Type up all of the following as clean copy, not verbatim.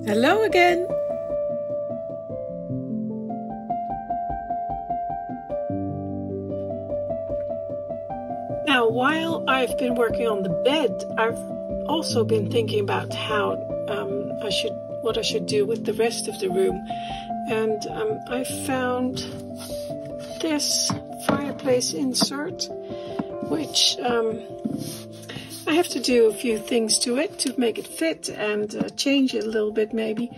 Hello again! Now, while I've been working on the bed, I've also been thinking about how what I should do with the rest of the room. And I found this fireplace insert, which I have to do a few things to it to make it fit and change it a little bit maybe,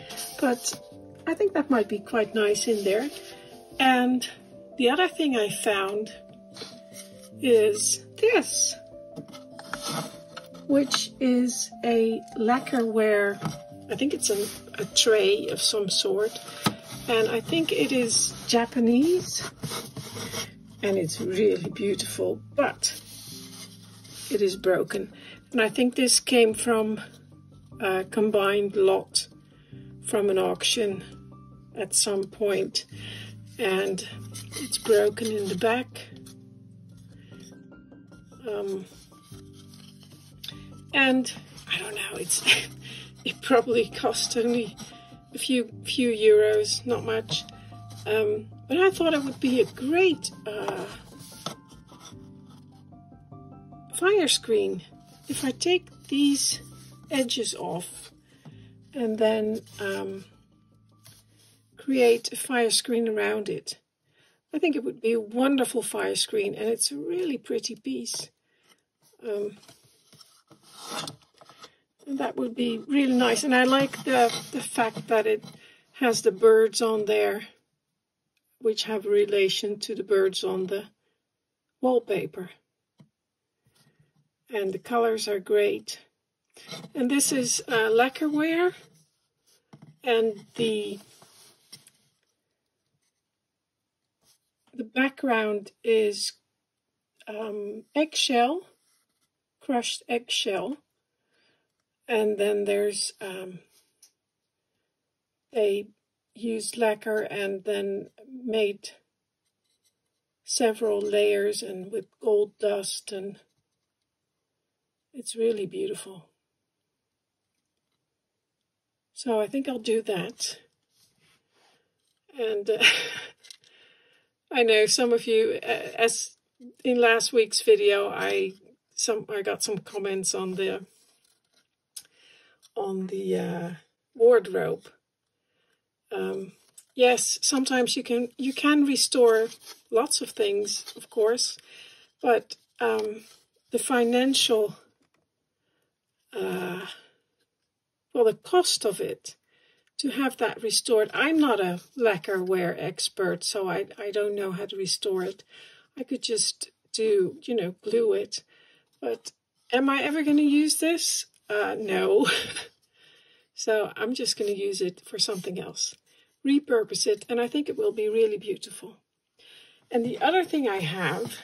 but I think that might be quite nice in there. And the other thing I found is this, which is a lacquerware. I think it's a tray of some sort, and I think it is Japanese, and it's really beautiful, but it is broken. And I think this came from a combined lot from an auction at some point, and it's broken in the back. And I don't know, it probably cost only a few euros, not much. But I thought it would be a great fire screen if I take these edges off and then create a fire screen around it. I think it would be a wonderful fire screen, and it's a really pretty piece. And that would be really nice. And I like the fact that it has the birds on there, which have a relation to the birds on the wallpaper. And the colors are great. And this is lacquerware, and the background is eggshell, crushed eggshell, and then there's they used lacquer and then made several layers and with gold dust, and it's really beautiful. So I think I'll do that. And I know some of you, as in last week's video, I got some comments on the wardrobe. Yes, sometimes you can restore lots of things, of course, but the financial, well, the cost of it to have that restored. I'm not a lacquerware expert, so I don't know how to restore it. I could just do, glue it. But am I ever going to use this? No. So I'm just going to use it for something else. Repurpose it, and I think it will be really beautiful. And the other thing I have,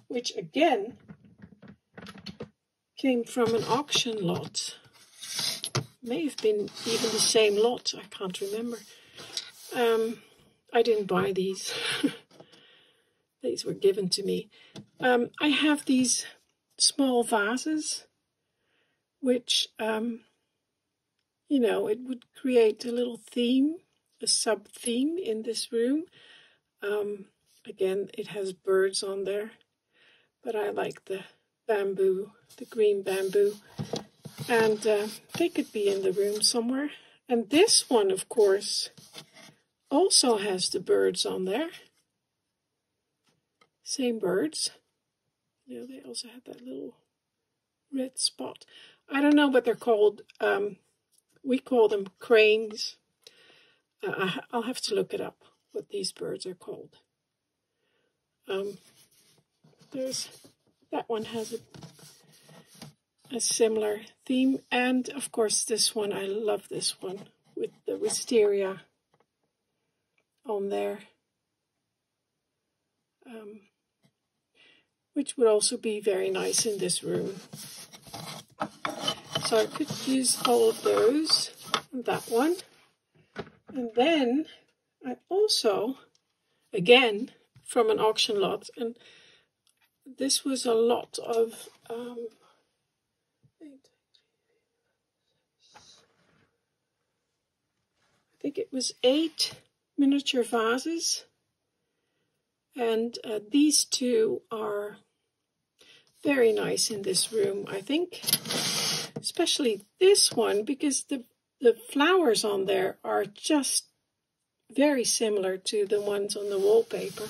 which again came from an auction lot, may have been even the same lot, I can't remember. I didn't buy these. These were given to me. I have these small vases, which, it would create a little theme, a sub-theme in this room. Again, it has birds on there, but I like the bamboo, the green bamboo. And they could be in the room somewhere. And this one, of course, also has the birds on there. Same birds. They also have that little red spot. I don't know what they're called. We call them cranes. I'll have to look it up, what these birds are called. That one has a similar theme, and of course this one, I love this one with the wisteria on there, which would also be very nice in this room. So I could use all of those, and that one. And then I also, again, from an auction lot, and this was a lot of think it was 8 miniature vases. And these two are very nice in this room, I think. Especially this one, because the flowers on there are just very similar to the ones on the wallpaper.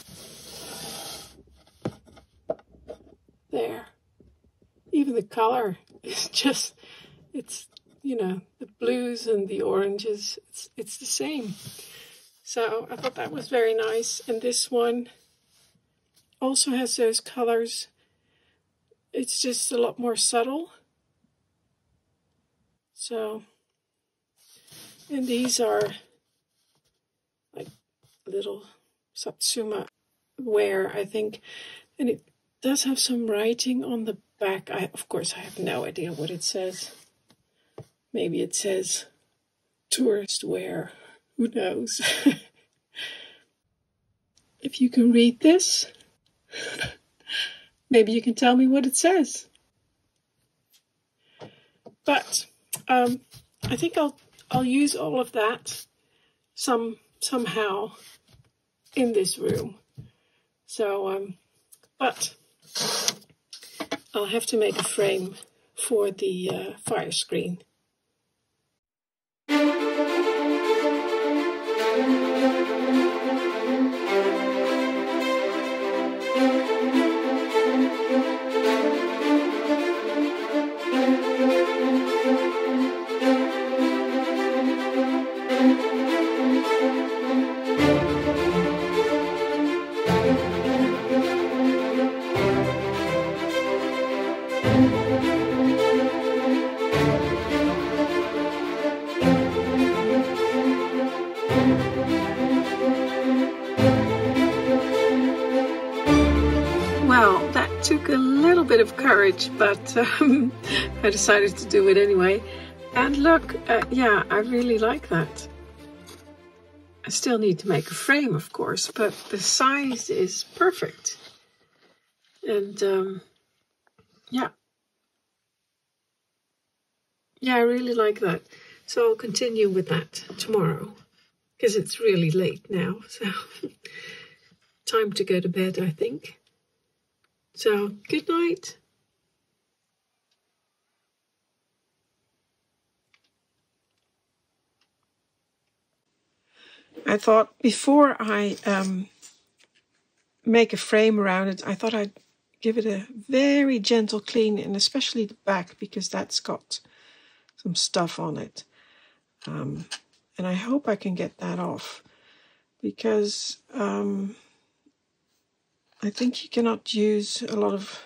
There. Even the color is just, it's, you know, the blues and the oranges, it's the same. So I thought that was very nice. And this one also has those colors. It's just a lot more subtle. So, and these are like little Satsuma ware, I think. And it does have some writing on the back. Of course, I have no idea what it says. Maybe it says tourist wear. Who knows? If you can read this, maybe you can tell me what it says. But I think I'll use all of that somehow in this room. So, but I'll have to make a frame for the fire screen. Well, that took a little bit of courage, but I decided to do it anyway. And look, yeah, I really like that. I still need to make a frame, of course, but the size is perfect. And yeah. Yeah, I really like that. So I'll continue with that tomorrow, because it's really late now. So time to go to bed, I think. So, good night. I thought before I make a frame around it, I thought I'd give it a very gentle clean, and especially the back, because that's got some stuff on it. And I hope I can get that off, because I think you cannot use a lot of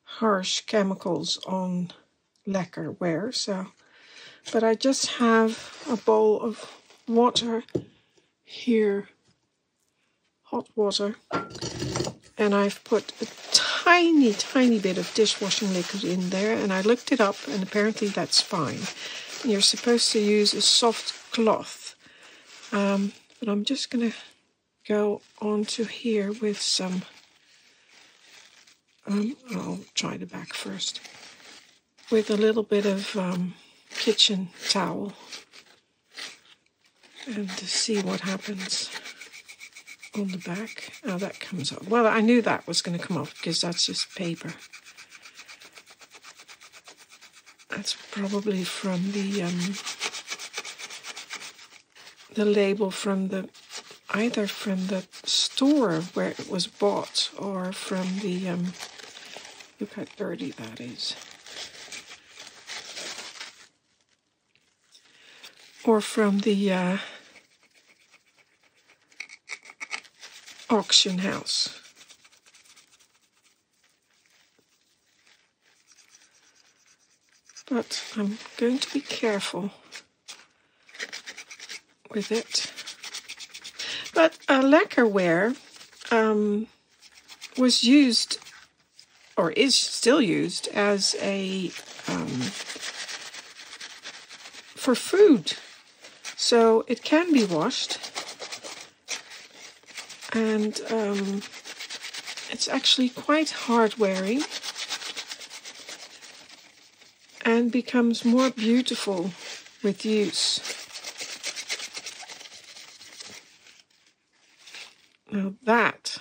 harsh chemicals on lacquer ware. So, but I just have a bowl of water here, hot water, and I've put a tiny bit of dishwashing liquid in there, and I looked it up, and apparently that's fine. You're supposed to use a soft cloth, but I'm just going to go onto here with some, I'll try the back first, with a little bit of kitchen towel, and to see what happens on the back. Oh, that comes off. Well, I knew that was going to come off, because that's just paper. That's probably from the label from the, either from the store where it was bought, or from the, look how dirty that is, or from the auction house. But I'm going to be careful with it. But lacquerware was used, or is still used, as a for food. So it can be washed, and it's actually quite hard wearing, and becomes more beautiful with use. Now that,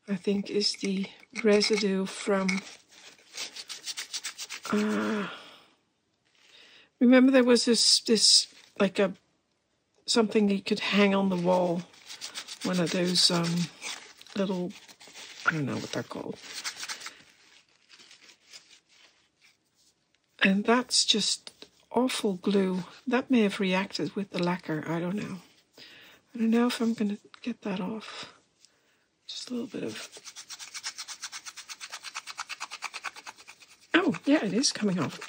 I think, is the residue from... remember there was this like something you could hang on the wall. One of those little, I don't know what they're called. And that's just awful glue. That may have reacted with the lacquer. I don't know. I don't know if I'm going to get that off. Just a little bit of... Oh, yeah, it is coming off.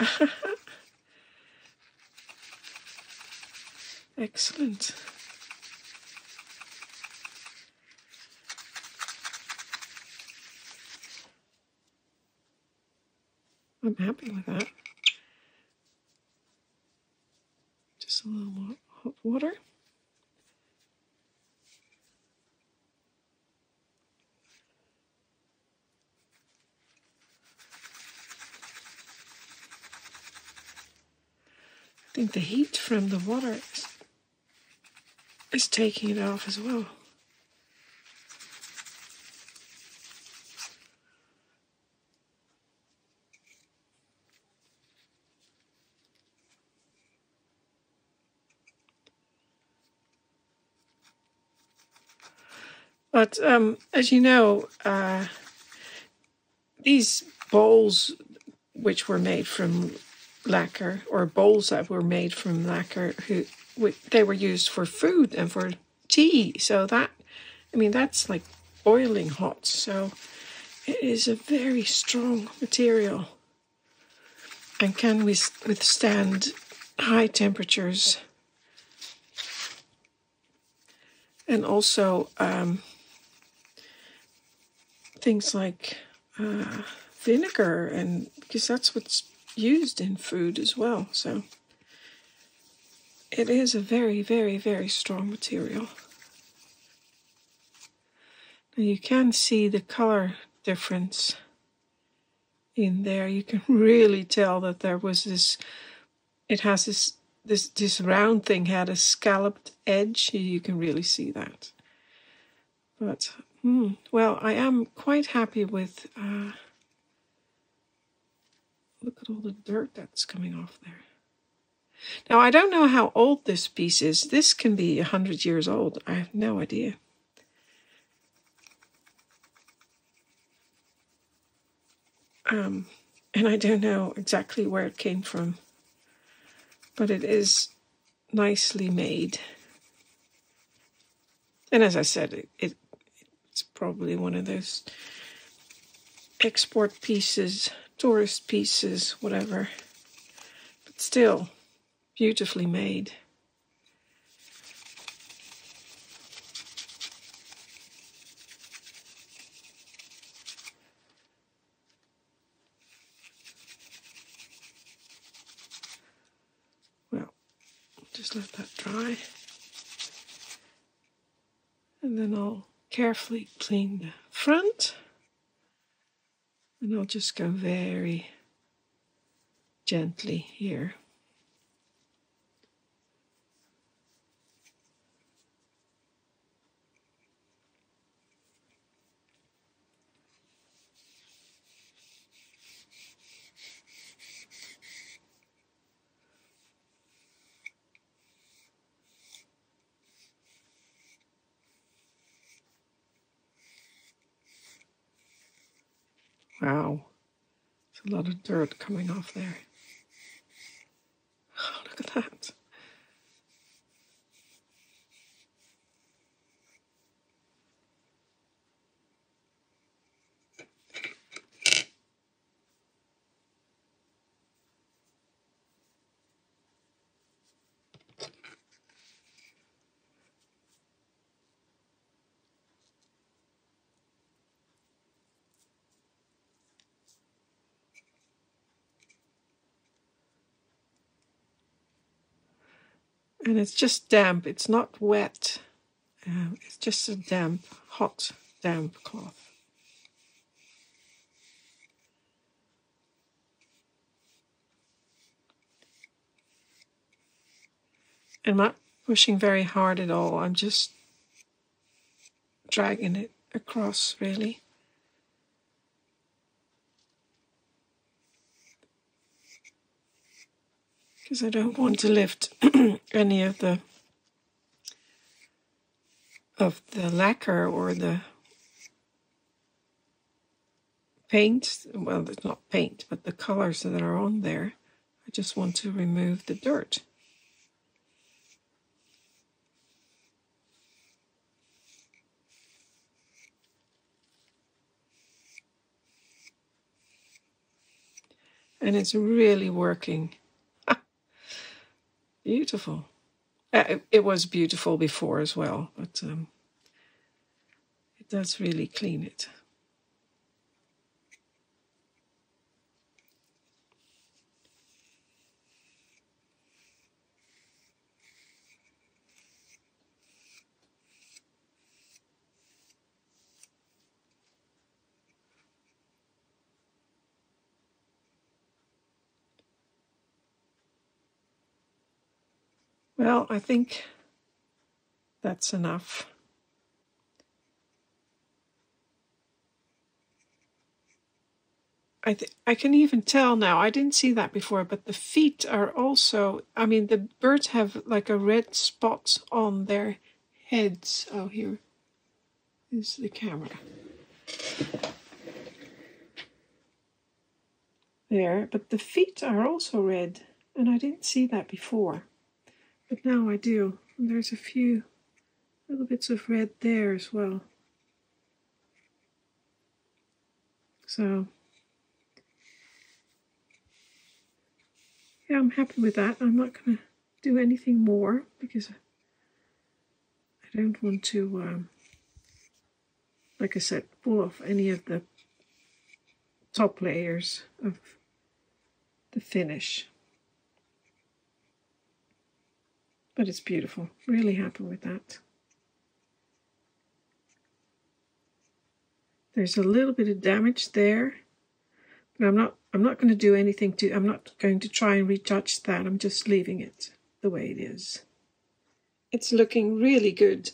Excellent. I'm happy with that. Just a little more hot water. I think the heat from the water is taking it off as well. But as you know, these bowls which were made from lacquer, or bowls that were made from lacquer, they were used for food and for tea. So that, I mean, that's like boiling hot. So it is a very strong material and can withstand high temperatures. And also things like vinegar, and because that's what's used in food as well. So it is a very, very, very strong material. Now you can see the color difference in there. You can really tell that there was this, it has this round thing had a scalloped edge. You can really see that. But well, I am quite happy with look at all the dirt that's coming off there. Now, I don't know how old this piece is. This can be 100 years old. I have no idea. And I don't know exactly where it came from. But it is nicely made. And as I said, it's probably one of those export pieces, tourist pieces, whatever. But still, beautifully made. Well, just let that dry. And then I'll carefully clean the front. And I'll just go very gently here. Wow, there's a lot of dirt coming off there. Oh, look at that. And it's just damp, it's not wet. It's just a damp, hot, damp cloth. I'm not pushing very hard at all. I'm just dragging it across really. Because I don't want to lift any of the lacquer or the paint. Well, it's not paint, but the colors that are on there. I just want to remove the dirt. And it's really working. Beautiful. It was beautiful before as well, but it does really clean it. Well, I think that's enough. I can even tell now, I didn't see that before, but the feet are also, I mean, the birds have like a red spot on their heads. Oh, here is the camera. There, but the feet are also red, and I didn't see that before. But now I do. And there's a few little bits of red there as well. So, yeah, I'm happy with that. I'm not going to do anything more because I don't want to, like I said, pull off any of the top layers of the finish. But it's beautiful. Really happy with that. There's a little bit of damage there, but I'm not going to do anything to. I'm not going to try and retouch that. I'm just leaving it the way it is. It's looking really good.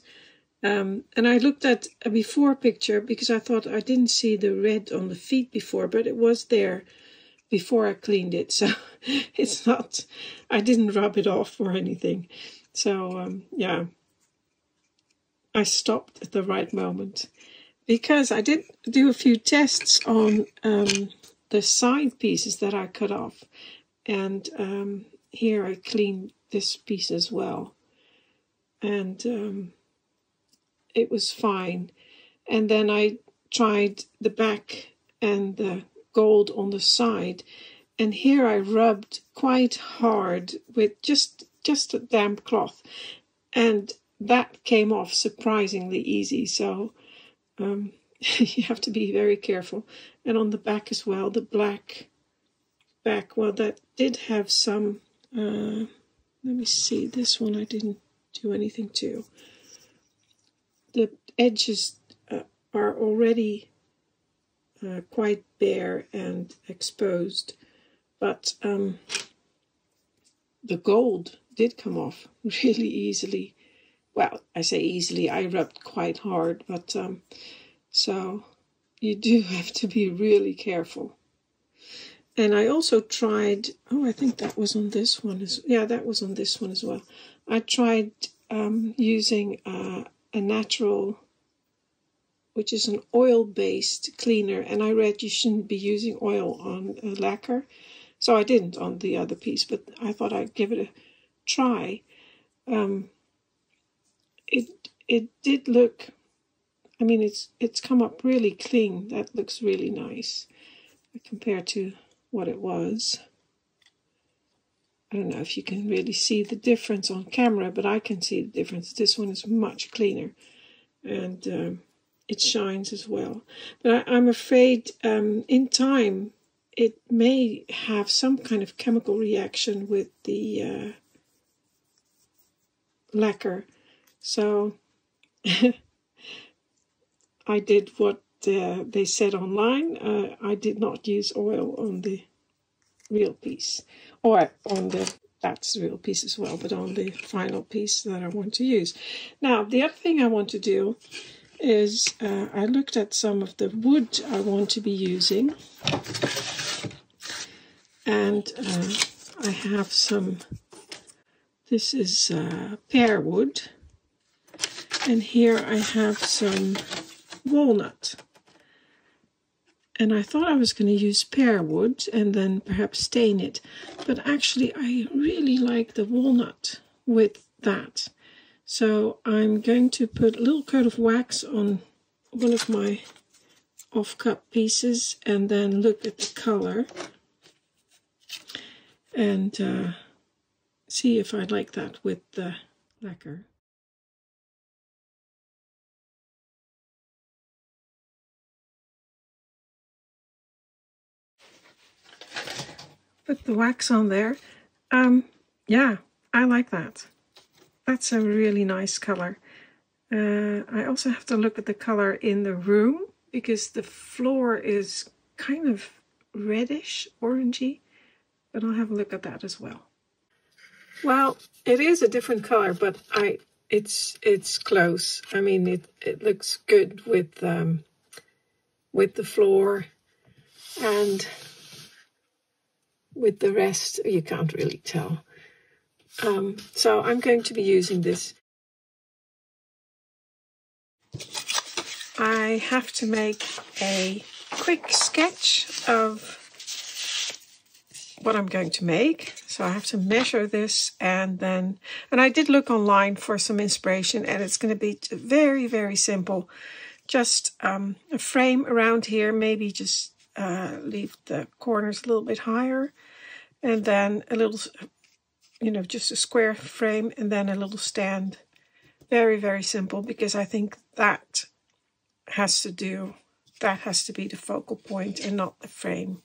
And I looked at a before picture because I thought I didn't see the red on the feet before, but it was there before I cleaned it. So it's not, I didn't rub it off or anything. So yeah, I stopped at the right moment because I did do a few tests on the side pieces that I cut off. And here I cleaned this piece as well. And it was fine. And then I tried the back and the gold on the side, and here I rubbed quite hard with just a damp cloth, and that came off surprisingly easy. So you have to be very careful. And on the back as well, the black back, well, that did have some, let me see, this one I didn't do anything to. The edges are already quite bare and exposed, but the gold did come off really easily. Well, I say easily, I rubbed quite hard, but so you do have to be really careful. And I also tried, oh, I think that was on this one. Yeah, that was on this one as well. I tried using a natural, which is an oil-based cleaner, and I read you shouldn't be using oil on lacquer, so I didn't on the other piece, but I thought I'd give it a try. It did look, I mean, it's come up really clean. That looks really nice compared to what it was. I don't know if you can really see the difference on camera, but I can see the difference. This one is much cleaner, and it shines as well. But I'm afraid in time it may have some kind of chemical reaction with the lacquer. So I did what they said online. I did not use oil on the real piece, or on that's the real piece as well, but on the final piece that I want to use. Now, the other thing I want to do is I looked at some of the wood I want to be using, and I have some. This is pear wood, and here I have some walnut. And I thought I was going to use pear wood and then perhaps stain it, but actually I really like the walnut with that. So I'm going to put a little coat of wax on one of my off-cut pieces and then look at the color and see if I like that with the lacquer. Put the wax on there. Yeah, I like that. That's a really nice color. I also have to look at the color in the room because the floor is kind of reddish, orangey, but I'll have a look at that as well. Well, it is a different color, but it's close. I mean, it looks good with the floor, and with the rest you can't really tell. So I'm going to be using this. I have to make a quick sketch of what I'm going to make. So I have to measure this, and I did look online for some inspiration, and it's going to be very, very simple. Just a frame around here, maybe just leave the corners a little bit higher, and then a little, just a square frame, and then a little stand. Very, very simple, because I think that has to be the focal point and not the frame.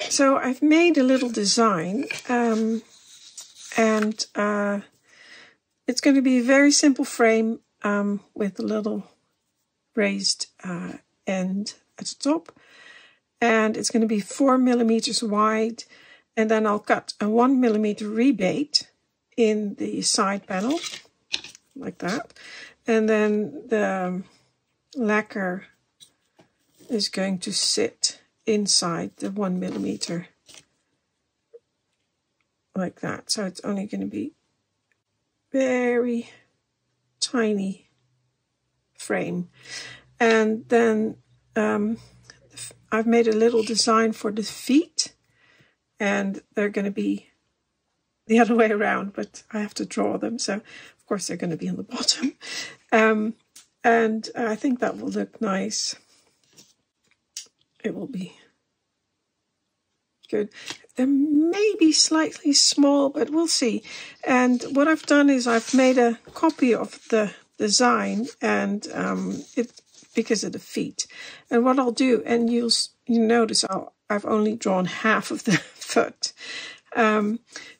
So I've made a little design, and it's going to be a very simple frame with a little raised end at the top, and it's going to be 4 millimeters wide, and then I'll cut a 1 millimeter rebate in the side panel like that, and then the lacquer is going to sit inside the 1 millimeter like that. So it's only going to be very tiny frame. And then I've made a little design for the feet, and they're going to be the other way around, but I have to draw them, so of course they're going to be on the bottom. And I think that will look nice. It will be good. They may be slightly small, but we'll see. And what I've done is I've made a copy of the design, and because of the feet. And what I'll do, and you notice I've only drawn half of the foot,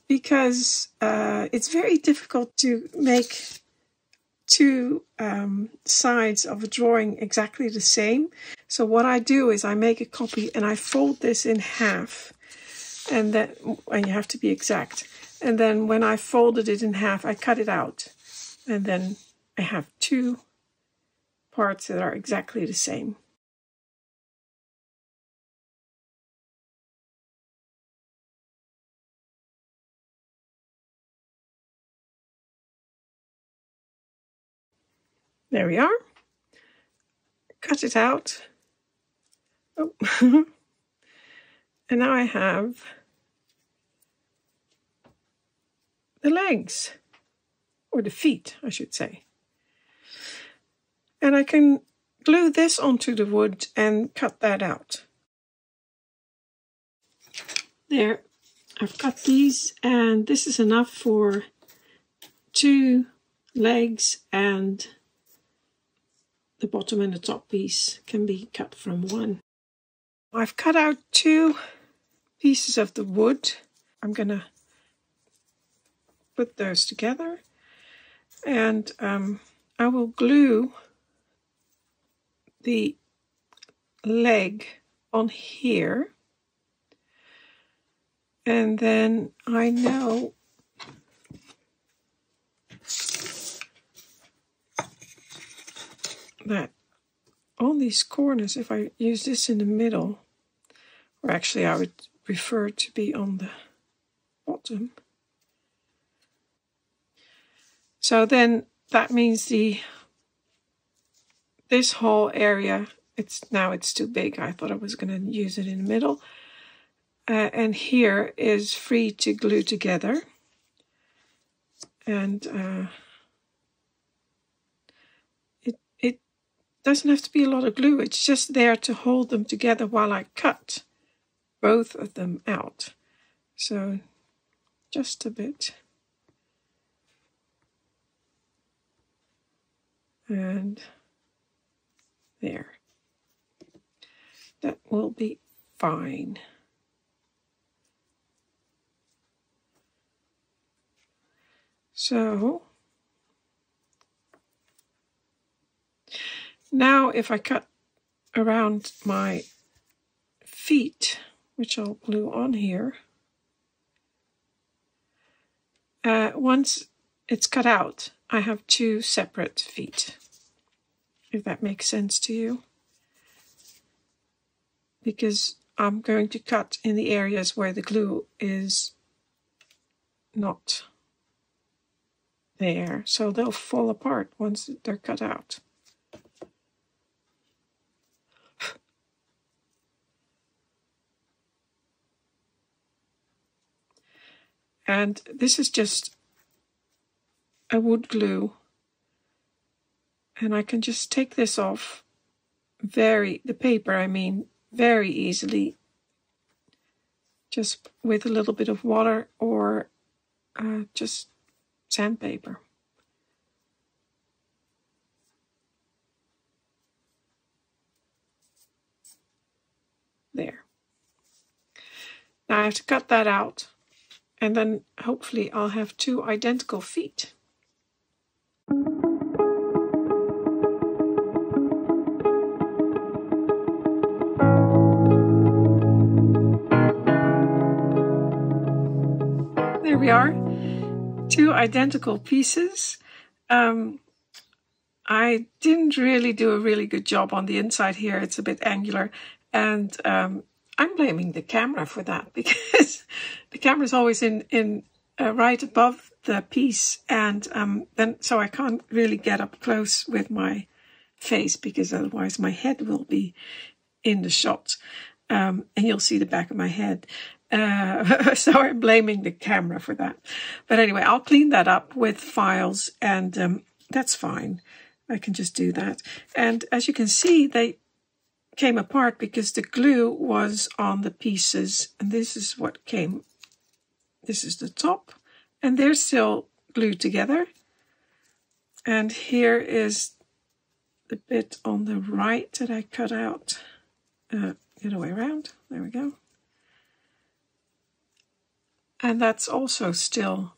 because it's very difficult to make two sides of a drawing exactly the same. So what I do is I make a copy and I fold this in half, and you have to be exact. And then when I folded it in half, I cut it out, and then I have two parts that are exactly the same. There we are. Cut it out. Oh. And now I have the legs, or the feet, I should say. And I can glue this onto the wood and cut that out. There, I've cut these, and this is enough for 2 legs, and the bottom and the top piece can be cut from 1. I've cut out 2 pieces of the wood. I'm going to put those together, and I will glue the leg on here. And then I know that on these corners, if I use this in the middle, or actually I would prefer to be on the bottom. So then that means this whole area, it's too big. I thought I was going to use it in the middle. And here is free to glue together. And it doesn't have to be a lot of glue. It's just there to hold them together while I cut both of them out. So just a bit. And there. That will be fine. So now if I cut around my feet, which I'll glue on here, once it's cut out, I have two separate feet, if that makes sense to you. Because I'm going to cut in the areas where the glue is not there, so they'll fall apart once they're cut out. And this is just a wood glue, and I can just take this off the paper, I mean, very easily, just with a little bit of water or just sandpaper. There. Now I have to cut that out, and then hopefully I'll have two identical feet. There we are. Two identical pieces. I didn't really do a really good job on the inside here. It's a bit angular, and I'm blaming the camera for that, because the camera's always in right above the piece, and then so I can't really get up close with my face, because otherwise my head will be in the shot, and you'll see the back of my head. So I'm blaming the camera for that. But anyway, I'll clean that up with files, and that's fine. I can just do that. And as you can see, they came apart because the glue was on the pieces, and this is what came. This is the top, and they're still glued together. And here is the bit on the right that I cut out. The other way around. There we go. And that's also still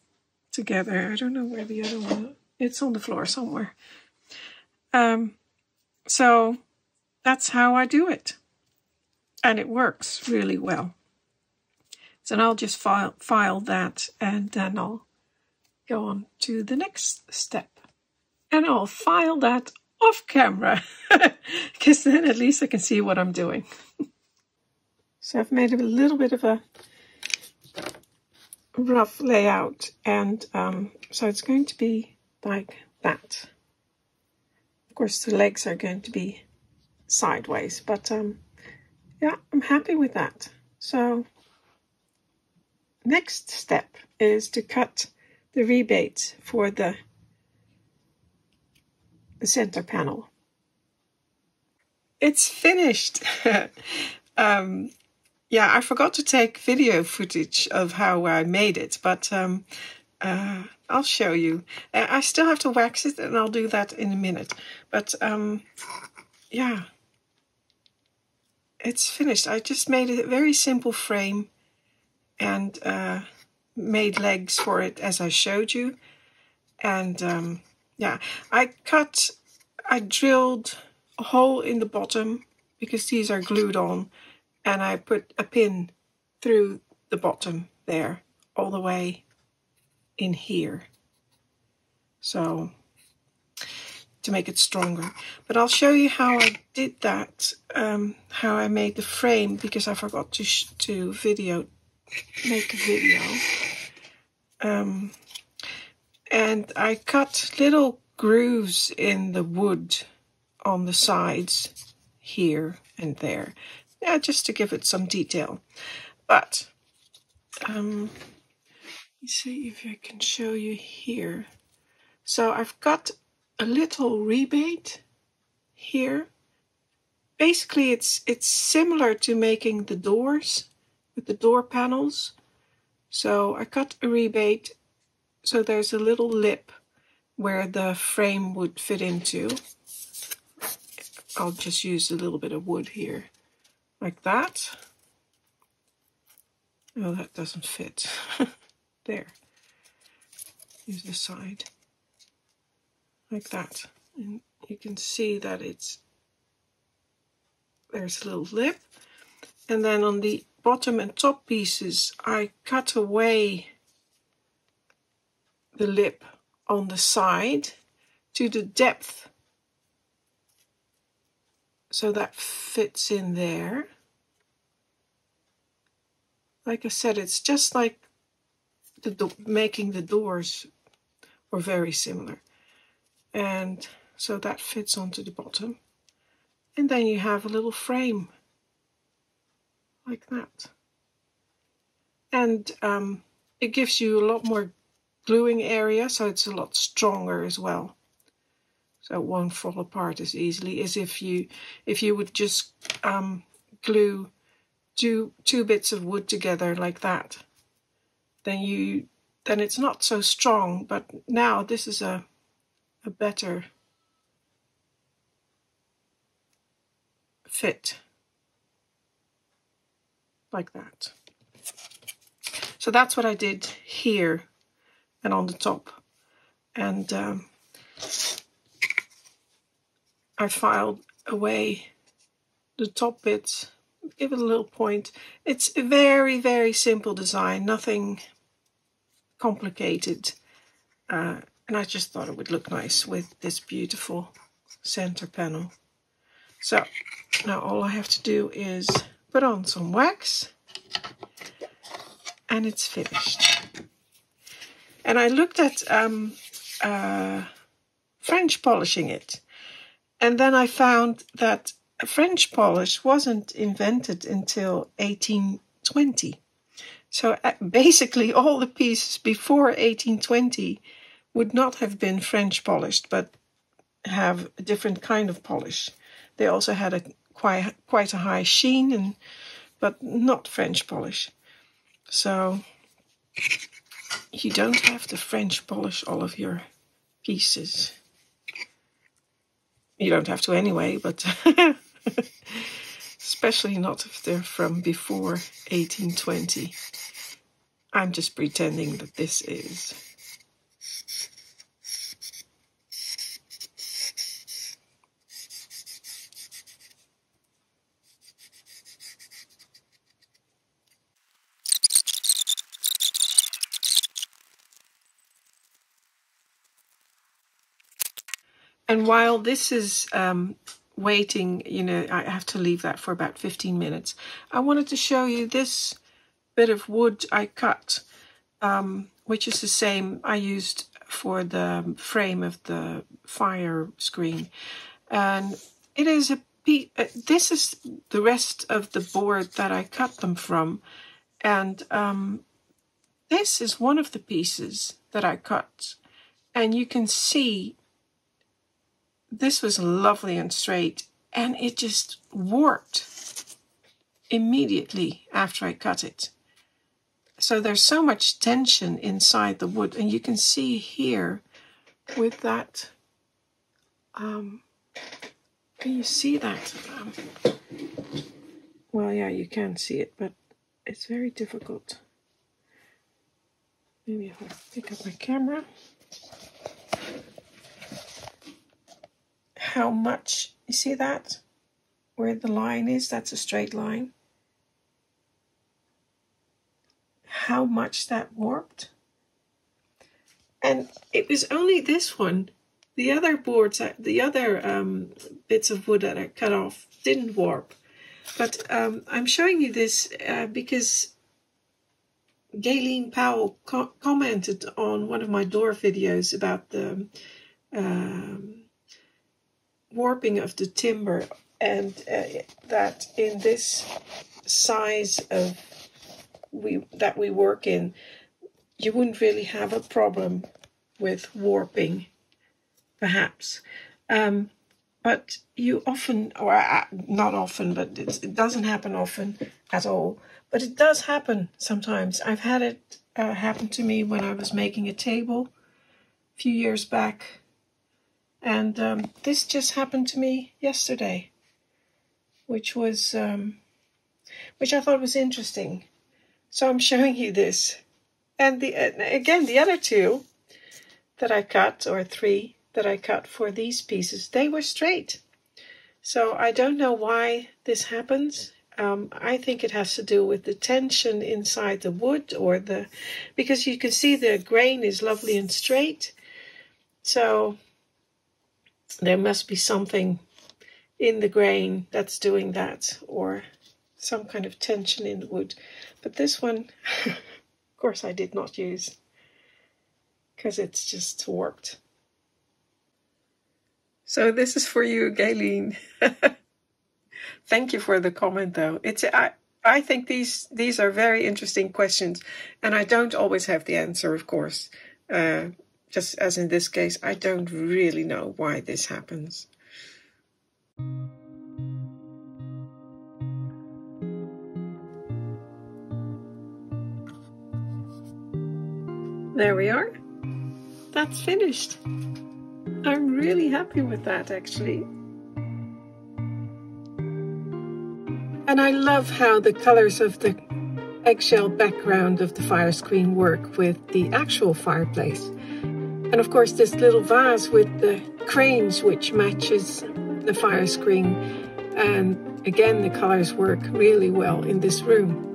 together. I don't know where the other one is. It's on the floor somewhere. So that's how I do it. And it works really well. So now I'll just file that, and then I'll go on to the next step. And I'll file that off camera, because then at least I can see what I'm doing. So I've made a little bit of a rough layout, and so it's going to be like that. Of course the legs are going to be sideways, but yeah, I'm happy with that. So next step is to cut the rebate for the center panel. It's finished. Yeah, I forgot to take video footage of how I made it, but I'll show you. I still have to wax it, and I'll do that in a minute. But yeah, it's finished. I just made a very simple frame and made legs for it as I showed you. And yeah, I drilled a hole in the bottom because these are glued on, and I put a pin through the bottom there all the way in here, so to make it stronger. But I'll show you how I did that, how I made the frame, because I forgot to make a video. And I cut little grooves in the wood on the sides here and there, yeah, just to give it some detail. But let me see if I can show you here. So I've got a little rebate here. Basically, it's similar to making the doors with the door panels. So I cut a rebate, so there's a little lip where the frame would fit into. I'll just use a little bit of wood here, like that. Oh, that doesn't fit. There. Use the side. Like that. And you can see that there's a little lip. And then on the bottom and top pieces, I cut away the lip on the side to the depth, so that fits in there. Like I said, it's just like making the doors were very similar. And so that fits onto the bottom. And then you have a little frame like that. And it gives you a lot more gluing area, so it's a lot stronger as well. So it won't fall apart as easily as if you would just glue two bits of wood together like that. Then it's not so strong, but now this is a better fit. Like that. So that's what I did here and on the top. And I filed away the top bits, give it a little point. It's a very, very simple design, nothing complicated. And I just thought it would look nice with this beautiful center panel. So now all I have to do is put on some wax, and it's finished. And I looked at French polishing it, and then I found that French polish wasn't invented until 1820. So basically all the pieces before 1820 would not have been French polished, but have a different kind of polish. They also had quite a high sheen, but not French polish. So you don't have to French polish all of your pieces. You don't have to anyway, but especially not if they're from before 1820. I'm just pretending that this is. And while this is waiting, I have to leave that for about 15 minutes. I wanted to show you this bit of wood I cut, which is the same I used for the frame of the fire screen. And it is this is the rest of the board that I cut them from. And this is one of the pieces that I cut. And you can see this was lovely and straight, and it just warped immediately after I cut it. So there's so much tension inside the wood, and you can see here with that, can you see that? Well, yeah, you can see it, but it's very difficult. Maybe if I pick up my camera. How much, you see that? where the line is, that's a straight line, how much that warped. And it was only this one. The other boards, the other bits of wood that I cut off didn't warp. But I'm showing you this because Gayleen Powell commented on one of my door videos about the warping of the timber, and that in this size of that we work in, you wouldn't really have a problem with warping, perhaps. But you often, or not often, but it doesn't happen often at all. But it does happen sometimes. I've had it happen to me when I was making a table a few years back. And this just happened to me yesterday, which I thought was interesting. So I'm showing you this. And again, the other two that I cut, or three that I cut for these pieces, they were straight. So I don't know why this happens. I think it has to do with the tension inside the wood, or because you can see the grain is lovely and straight. So there must be something in the grain that's doing that, or some kind of tension in the wood. But this one, of course, I did not use, because it's just warped. So this is for you, Gayleen. Thank you for the comment, though. I think these are very interesting questions, and I don't always have the answer, of course. Just as in this case, I don't really know why this happens. There we are. That's finished. I'm really happy with that, actually. And I love how the colors of the eggshell background of the fire screen work with the actual fireplace. And of course, this little vase with the cranes, which matches the fire screen. And again, the colors work really well in this room.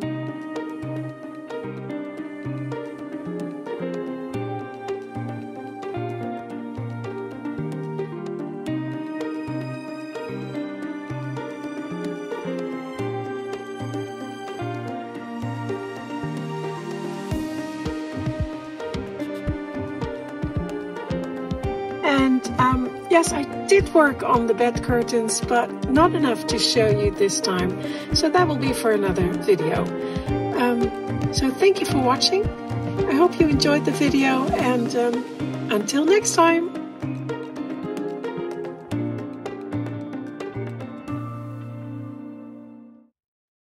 And yes, I did work on the bed curtains, but not enough to show you this time. So that will be for another video. So thank you for watching. I hope you enjoyed the video, and until next time.